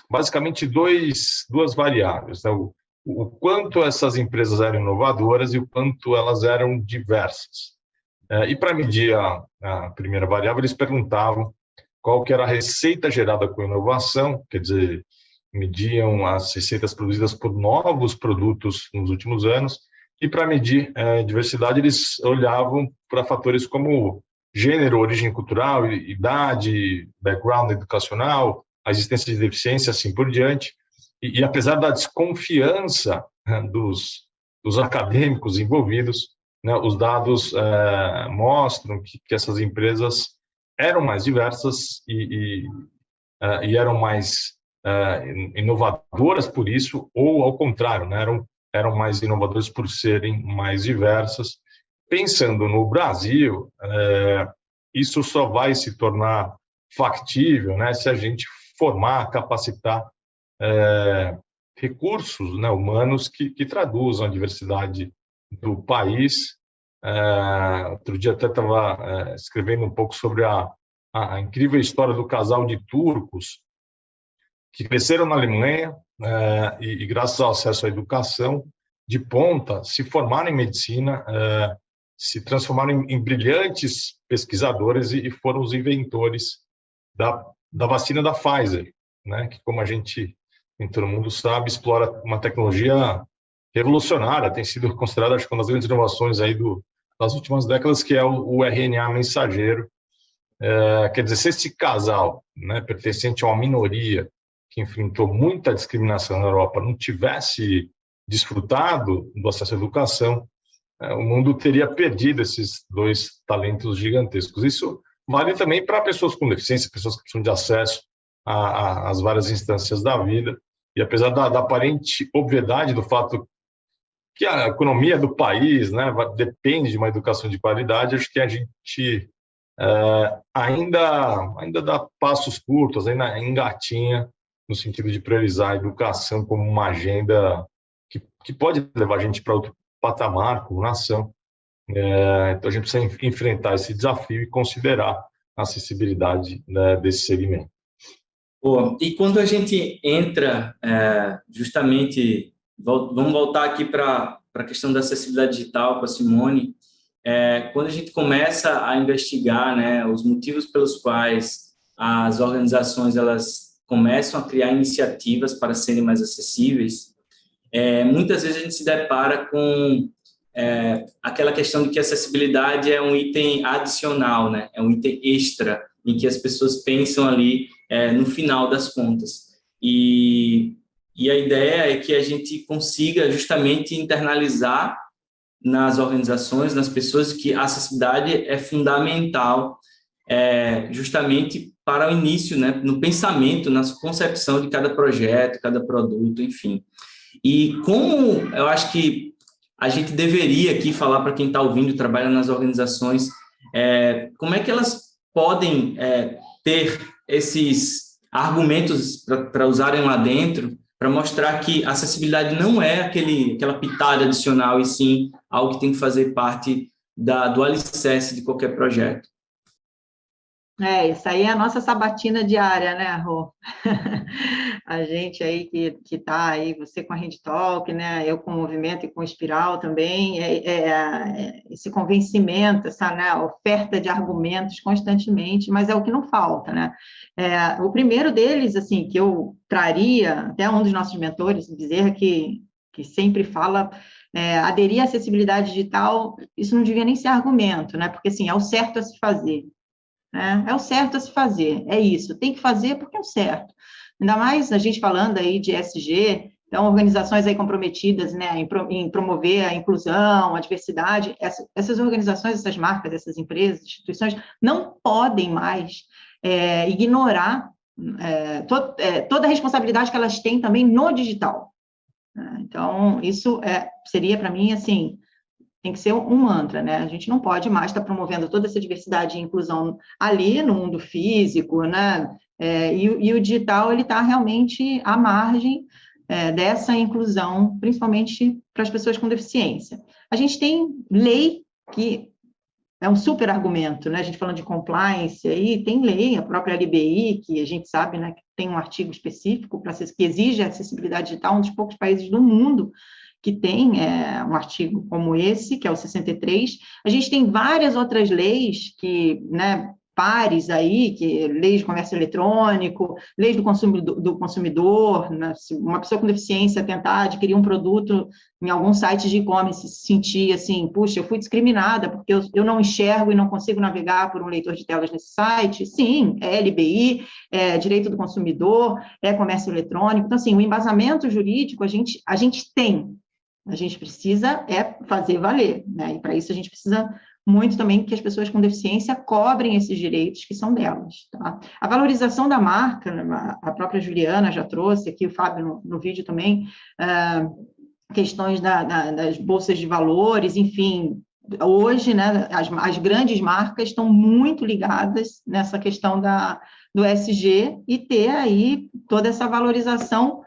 basicamente duas variáveis, né? o quanto essas empresas eram inovadoras e o quanto elas eram diversas. E para medir a primeira variável, eles perguntavam qual que era a receita gerada com inovação, quer dizer, mediam as receitas produzidas por novos produtos nos últimos anos, e para medir diversidade, eles olhavam para fatores como gênero, origem cultural, idade, background educacional, a existência de deficiência, assim por diante. E apesar da desconfiança dos acadêmicos envolvidos, né, os dados mostram que essas empresas eram mais diversas e eram mais inovadoras por isso, ou ao contrário, né, eram mais inovadoras por serem mais diversas. Pensando no Brasil, isso só vai se tornar factível, né, se a gente formar, capacitar recursos, né, humanos que traduzam a diversidade do país. Outro dia até estava escrevendo um pouco sobre a incrível história do casal de turcos que cresceram na Alemanha e graças ao acesso à educação de ponta, se formaram em medicina, se transformaram em brilhantes pesquisadores e foram os inventores da vacina da Pfizer, né, que, como a gente, em todo mundo sabe, explora uma tecnologia revolucionária, tem sido considerada, acho que, uma das grandes inovações aí das últimas décadas, que é o RNA mensageiro. Quer dizer, se esse casal, né, pertencente a uma minoria que enfrentou muita discriminação na Europa, não tivesse desfrutado do acesso à educação, o mundo teria perdido esses dois talentos gigantescos. Isso vale também para pessoas com deficiência, pessoas que precisam de acesso às várias instâncias da vida. E apesar da aparente obviedade do fato que a economia do país, né, depende de uma educação de qualidade, acho que a gente ainda dá passos curtos, ainda engatinha no sentido de priorizar a educação como uma agenda que pode levar a gente para outro patamar como nação. Então a gente precisa enfrentar esse desafio e considerar a acessibilidade, né, desse segmento. Pô, e quando a gente entra, justamente, vamos voltar aqui para a questão da acessibilidade digital com a Simone, quando a gente começa a investigar, né, os motivos pelos quais as organizações elas começam a criar iniciativas para serem mais acessíveis, muitas vezes a gente se depara com aquela questão de que a acessibilidade é um item adicional, né, é um item extra, em que as pessoas pensam ali no final das contas. E a ideia é que a gente consiga justamente internalizar nas organizações, nas pessoas, que a acessibilidade é fundamental justamente para o início, né, no pensamento, na concepção de cada projeto, cada produto, enfim. E como eu acho que a gente deveria aqui falar para quem está ouvindo e trabalha nas organizações, como é que elas podem ter esses argumentos para usarem lá dentro, para mostrar que a acessibilidade não é aquela pitada adicional, e sim algo que tem que fazer parte do alicerce de qualquer projeto. Isso aí é a nossa sabatina diária, né, Rô? A gente aí que está aí, você com a Rede Talk, né, eu com o Movimento e com o Espiral também, esse convencimento, essa, né, oferta de argumentos constantemente, mas é o que não falta, né? O primeiro deles, assim, que eu traria, até um dos nossos mentores, Bezerra, que sempre fala, aderir à acessibilidade digital, isso não devia nem ser argumento, né? Porque, assim, é o certo a se fazer. É o certo a se fazer, é isso, tem que fazer porque é o certo. Ainda mais a gente falando aí de ESG, então organizações aí comprometidas, né, em promover a inclusão, a diversidade, essas organizações, essas marcas, essas empresas, instituições, não podem mais ignorar toda a responsabilidade que elas têm também no digital. Então, isso seria para mim, assim, tem que ser um mantra, né? A gente não pode mais estar promovendo toda essa diversidade e inclusão ali no mundo físico, né? E o digital, ele está realmente à margem dessa inclusão, principalmente para as pessoas com deficiência. A gente tem lei que é um super argumento, né? A gente falando de compliance, aí tem lei, a própria LBI, que a gente sabe, né, que tem um artigo específico que exige a acessibilidade digital, um dos poucos países do mundo que tem um artigo como esse, que é o 63. A gente tem várias outras leis que, né, pares aí, que leis de comércio eletrônico, leis do consumidor, né, se uma pessoa com deficiência tentar adquirir um produto em algum site de e-commerce, se sentir assim, puxa, eu fui discriminada porque eu não enxergo e não consigo navegar por um leitor de telas nesse site, sim, é LBI, é direito do consumidor, é comércio eletrônico, então assim, o embasamento jurídico a gente tem, a gente precisa fazer valer, né, e para isso a gente precisa muito também que as pessoas com deficiência cobrem esses direitos que são delas. Tá? A valorização da marca, a própria Juliana já trouxe aqui, o Fábio no vídeo também, questões das bolsas de valores, enfim, hoje, né, as grandes marcas estão muito ligadas nessa questão do ESG e ter aí toda essa valorização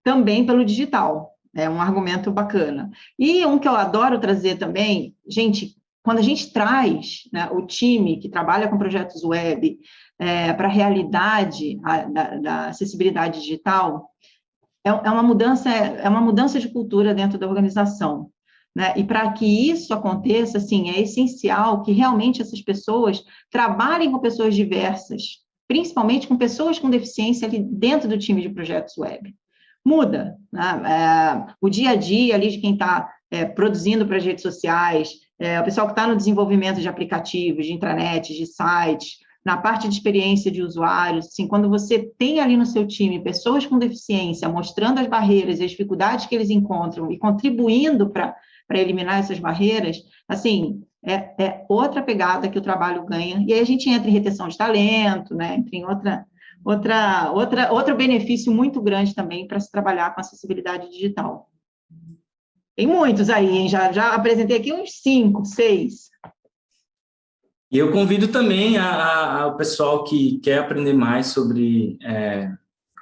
também pelo digital. É um argumento bacana. E um que eu adoro trazer também, gente, quando a gente traz, né, o time que trabalha com projetos web para a realidade da acessibilidade digital, é uma mudança de cultura dentro da organização. Né? E para que isso aconteça, assim, é essencial que realmente essas pessoas trabalhem com pessoas diversas, principalmente com pessoas com deficiência ali dentro do time de projetos web. Muda, né? O dia a dia ali de quem está produzindo para as redes sociais, o pessoal que está no desenvolvimento de aplicativos, de intranet, de sites, na parte de experiência de usuários, assim, quando você tem ali no seu time pessoas com deficiência, mostrando as barreiras e as dificuldades que eles encontram e contribuindo para eliminar essas barreiras, assim, é outra pegada que o trabalho ganha, e aí a gente entra em retenção de talento, né, entra em outro benefício muito grande também para se trabalhar com acessibilidade digital. Tem muitos aí, hein? Já apresentei aqui uns 5, 6. E eu convido também ao pessoal que quer aprender mais sobre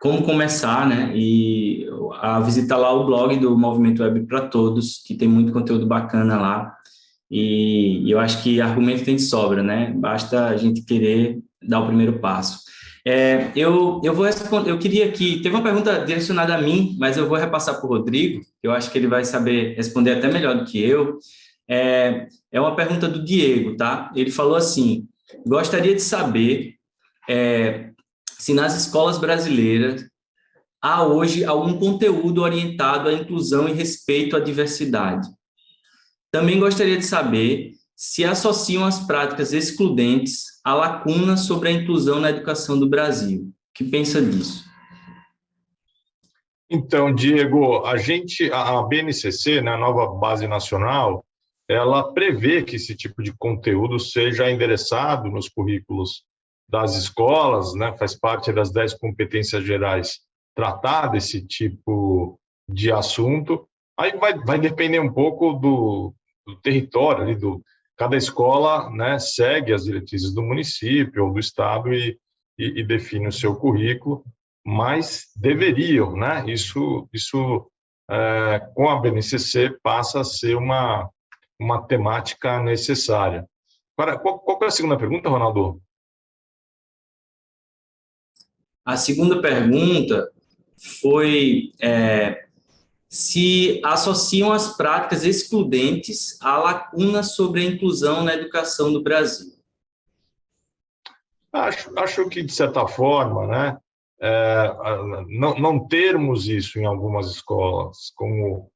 como começar, né? E a visitar lá o blog do Movimento Web para Todos, que tem muito conteúdo bacana lá. E eu acho que argumento tem de sobra, né? Basta a gente querer dar o primeiro passo. Eu vou responder. Eu queria que teve uma pergunta direcionada a mim, mas eu vou repassar para o Rodrigo. Eu acho que ele vai saber responder até melhor do que eu. É uma pergunta do Diego, tá? Ele falou assim: gostaria de saber se nas escolas brasileiras há hoje algum conteúdo orientado à inclusão e respeito à diversidade. Também gostaria de saber se associam as práticas excludentes à lacuna sobre a inclusão na educação do Brasil. O que pensa disso? Então, Diego, a BNCC, né, a nova Base Nacional, ela prevê que esse tipo de conteúdo seja endereçado nos currículos das escolas, né, faz parte das 10 competências gerais tratar desse tipo de assunto. Aí vai depender um pouco do território ali cada escola, né, segue as diretrizes do município ou do estado e define o seu currículo, mas deveriam, né? Isso com a BNCC passa a ser uma temática necessária. Agora, qual é a segunda pergunta, Ronaldo? A segunda pergunta foi se associam as práticas excludentes à lacuna sobre a inclusão na educação do Brasil. Acho que, de certa forma, né, não termos isso em algumas escolas como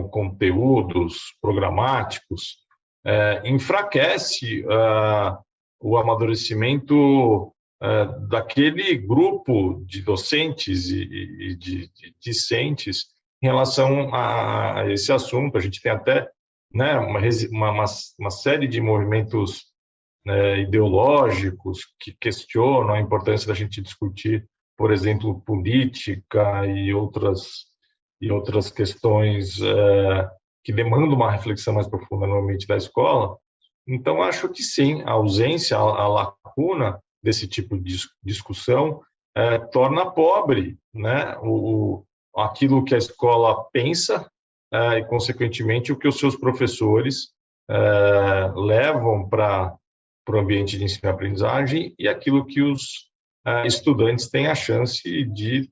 conteúdos programáticos enfraquece o amadurecimento daquele grupo de docentes e de discentes em relação a esse assunto. A gente tem até, né, uma série de movimentos ideológicos que questionam a importância da gente discutir, por exemplo, política e outras questões que demandam uma reflexão mais profunda no ambiente da escola. Então, acho que sim, a ausência, a lacuna desse tipo de discussão torna pobre, né, aquilo que a escola pensa e, consequentemente, o que os seus professores levam para o ambiente de ensino e aprendizagem e aquilo que os estudantes têm a chance de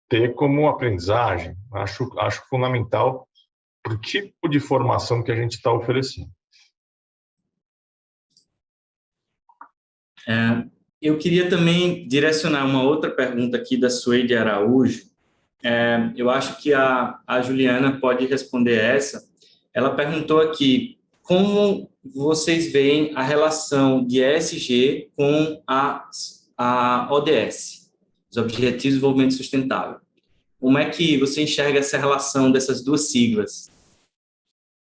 ter como aprendizagem. Acho fundamental para o tipo de formação que a gente está oferecendo. Eu queria também direcionar uma outra pergunta aqui da Suede Araújo. Eu acho que a Juliana pode responder essa. Ela perguntou aqui, como vocês veem a relação de ESG com a ODS, os Objetivos de Desenvolvimento Sustentável? Como é que você enxerga essa relação dessas duas siglas?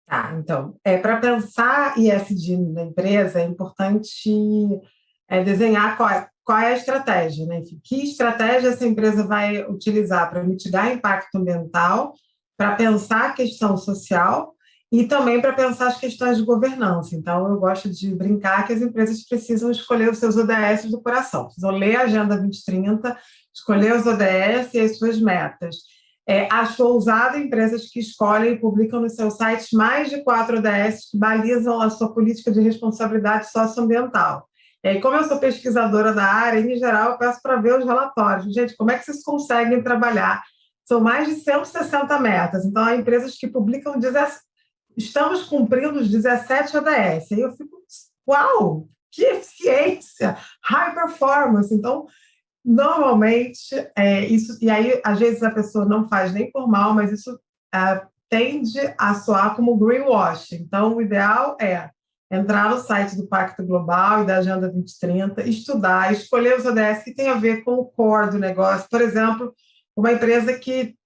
Tá, então, para pensar ESG na empresa, é importante desenhar qual é a estratégia, né? Enfim, que estratégia essa empresa vai utilizar para mitigar impacto ambiental, para pensar a questão social e também para pensar as questões de governança. Então, eu gosto de brincar que as empresas precisam escolher os seus ODS do coração. Precisam ler a Agenda 2030, escolher os ODS e as suas metas. Acho ousado empresas que escolhem e publicam nos seus sites mais de 4 ODS que balizam a sua política de responsabilidade socioambiental. E aí, como eu sou pesquisadora da área, em geral, eu peço para ver os relatórios. Gente, como é que vocês conseguem trabalhar? São mais de 160 metas. Então, há empresas que publicam 17. Estamos cumprindo os 17 ODS. Aí eu fico, uau, que eficiência, high performance. Então, normalmente, isso, e aí, às vezes, a pessoa não faz nem por mal, mas isso tende a soar como greenwashing. Então, o ideal é entrar no site do Pacto Global e da Agenda 2030, estudar, escolher os ODS que tem a ver com o core do negócio. Por exemplo, uma empresa que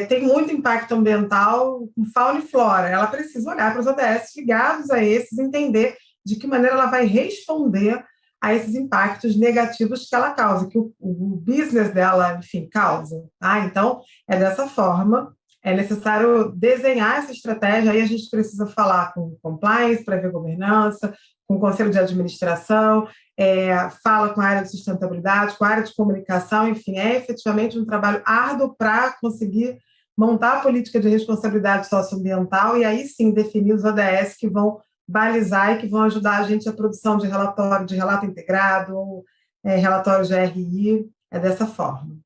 tem muito impacto ambiental com fauna e flora, ela precisa olhar para os ODS ligados a esses, entender de que maneira ela vai responder a esses impactos negativos que ela causa, que o business dela, enfim, causa. Então, dessa forma. É necessário desenhar essa estratégia, aí a gente precisa falar com compliance, para ver governança, com o conselho de administração, fala com a área de sustentabilidade, com a área de comunicação, enfim, é efetivamente um trabalho árduo para conseguir montar a política de responsabilidade socioambiental e aí sim definir os ODS que vão balizar e que vão ajudar a gente a produção de relatório, de relato integrado, relatório de RI, dessa forma.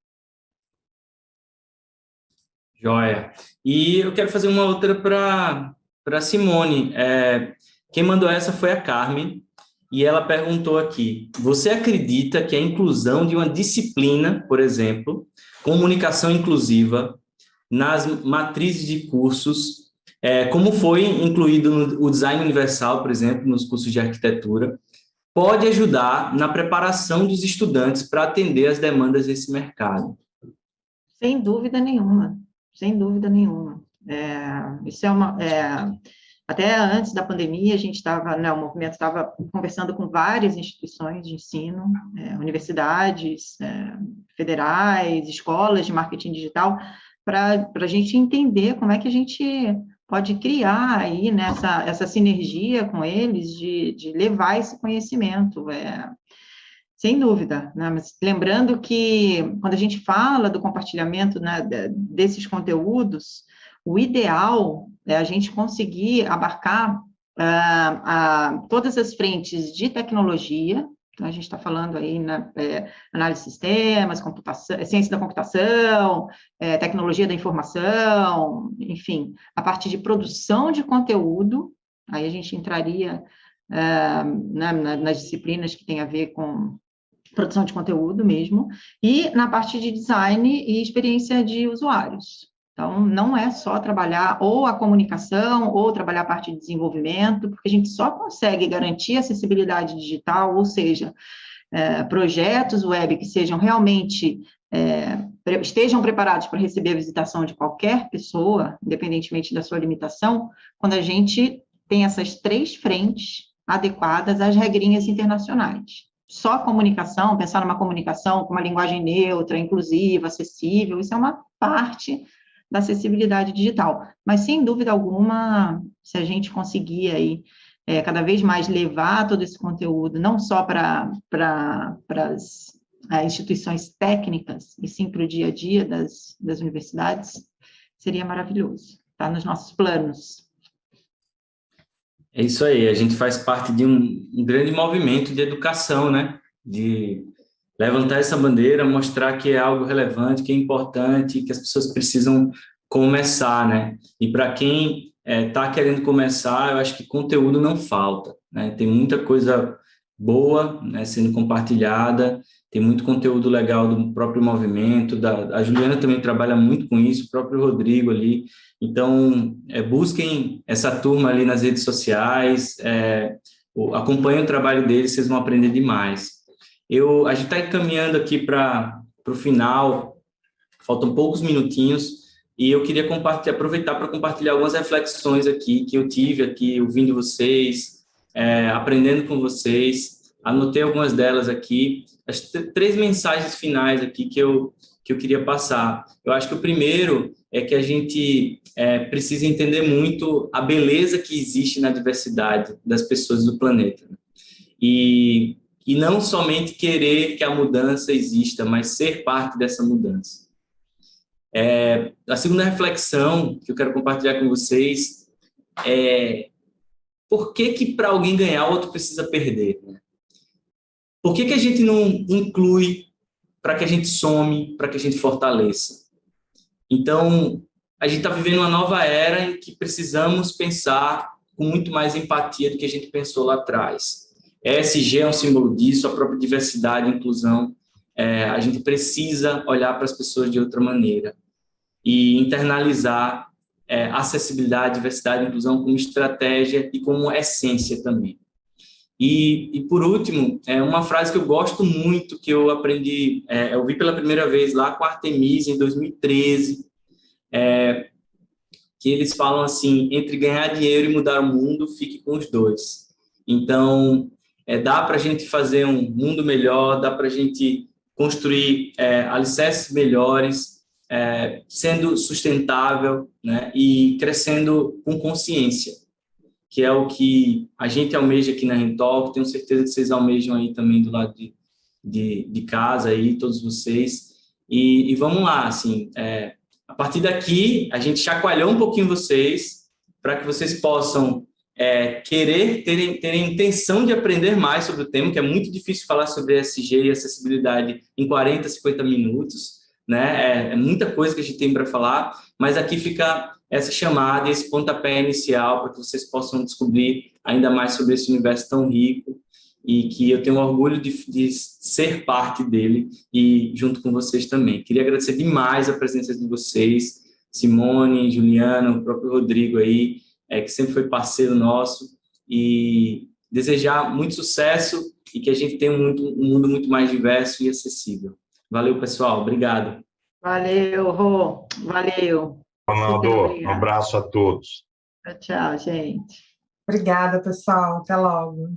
Joia. E eu quero fazer uma outra para Simone. Quem mandou essa foi a Carmen, e ela perguntou aqui, você acredita que a inclusão de uma disciplina, por exemplo, comunicação inclusiva, nas matrizes de cursos, como foi incluído no Design Universal, por exemplo, nos cursos de arquitetura, pode ajudar na preparação dos estudantes para atender às demandas desse mercado? Sem dúvida nenhuma. Sem dúvida nenhuma. Isso até antes da pandemia, a gente estava, o movimento estava conversando com várias instituições de ensino, universidades federais, escolas de marketing digital, para a gente entender como é que a gente pode criar aí essa sinergia com eles de levar esse conhecimento. Sem dúvida, né? Mas lembrando que quando a gente fala do compartilhamento, né, desses conteúdos, o ideal é a gente conseguir abarcar todas as frentes de tecnologia. Então, a gente está falando aí na análise de sistemas, computação, ciência da computação, tecnologia da informação, enfim, a partir de produção de conteúdo, aí a gente entraria nas disciplinas que tem a ver com produção de conteúdo mesmo, e na parte de design e experiência de usuários. Então, não é só trabalhar ou a comunicação, ou trabalhar a parte de desenvolvimento, porque a gente só consegue garantir acessibilidade digital, ou seja, projetos web que sejam realmente, estejam preparados para receber a visitação de qualquer pessoa, independentemente da sua limitação, quando a gente tem essas 3 frentes adequadas às regrinhas internacionais. Só comunicação, pensar numa comunicação com uma linguagem neutra, inclusiva, acessível, isso é uma parte da acessibilidade digital. Mas, sem dúvida alguma, se a gente conseguir aí, cada vez mais levar todo esse conteúdo, não só para as instituições técnicas, e sim para o dia a dia das universidades, seria maravilhoso. Está nos nossos planos. É isso aí, a gente faz parte de um grande movimento de educação, né? De levantar essa bandeira, mostrar que é algo relevante, que é importante, que as pessoas precisam começar, né? E para quem está querendo começar, eu acho que conteúdo não falta, né? Tem muita coisa boa, né, sendo compartilhada, tem muito conteúdo legal do próprio movimento, a Juliana também trabalha muito com isso, o próprio Rodrigo ali. Então, busquem essa turma ali nas redes sociais, acompanhem o trabalho deles, vocês vão aprender demais. A gente está encaminhando aqui para o final, faltam poucos minutinhos, e eu queria aproveitar para compartilhar algumas reflexões aqui que eu tive aqui, ouvindo vocês, aprendendo com vocês. Anotei algumas delas aqui, as 3 mensagens finais aqui que eu queria passar. Eu acho que o primeiro é que a gente precisa entender muito a beleza que existe na diversidade das pessoas do planeta. E não somente querer que a mudança exista, mas ser parte dessa mudança. A segunda reflexão que eu quero compartilhar com vocês é por que para alguém ganhar, o outro precisa perder? Né? Por que a gente não inclui para que a gente some, para que a gente fortaleça? Então, a gente está vivendo uma nova era em que precisamos pensar com muito mais empatia do que a gente pensou lá atrás. ESG é um símbolo disso, a própria diversidade e inclusão. A gente precisa olhar para as pessoas de outra maneira e internalizar acessibilidade, diversidade e inclusão como estratégia e como essência também. E por último, uma frase que eu gosto muito, que eu aprendi, eu vi pela primeira vez lá com a Artemisia, em 2013, que eles falam assim, entre ganhar dinheiro e mudar o mundo, fique com os dois. Então, dá para a gente fazer um mundo melhor, dá para a gente construir alicerces melhores, sendo sustentável, né, e crescendo com consciência, que é o que a gente almeja aqui na Rentalk. Tenho certeza que vocês almejam aí também do lado de casa, aí, todos vocês. E vamos lá, assim, a partir daqui, a gente chacoalhou um pouquinho vocês, para que vocês possam terem intenção de aprender mais sobre o tema, que é muito difícil falar sobre ESG e acessibilidade em 40, 50 minutos, né? É muita coisa que a gente tem para falar, mas aqui fica essa chamada, esse pontapé inicial para que vocês possam descobrir ainda mais sobre esse universo tão rico e que eu tenho orgulho de ser parte dele e junto com vocês também. Queria agradecer demais a presença de vocês, Simone, Juliana, o próprio Rodrigo aí, que sempre foi parceiro nosso, e desejar muito sucesso e que a gente tenha um mundo muito mais diverso e acessível. Valeu, pessoal. Obrigado. Valeu, Rô. Valeu. Ronaldo, um abraço a todos. Tchau, gente. Obrigada, pessoal. Até logo.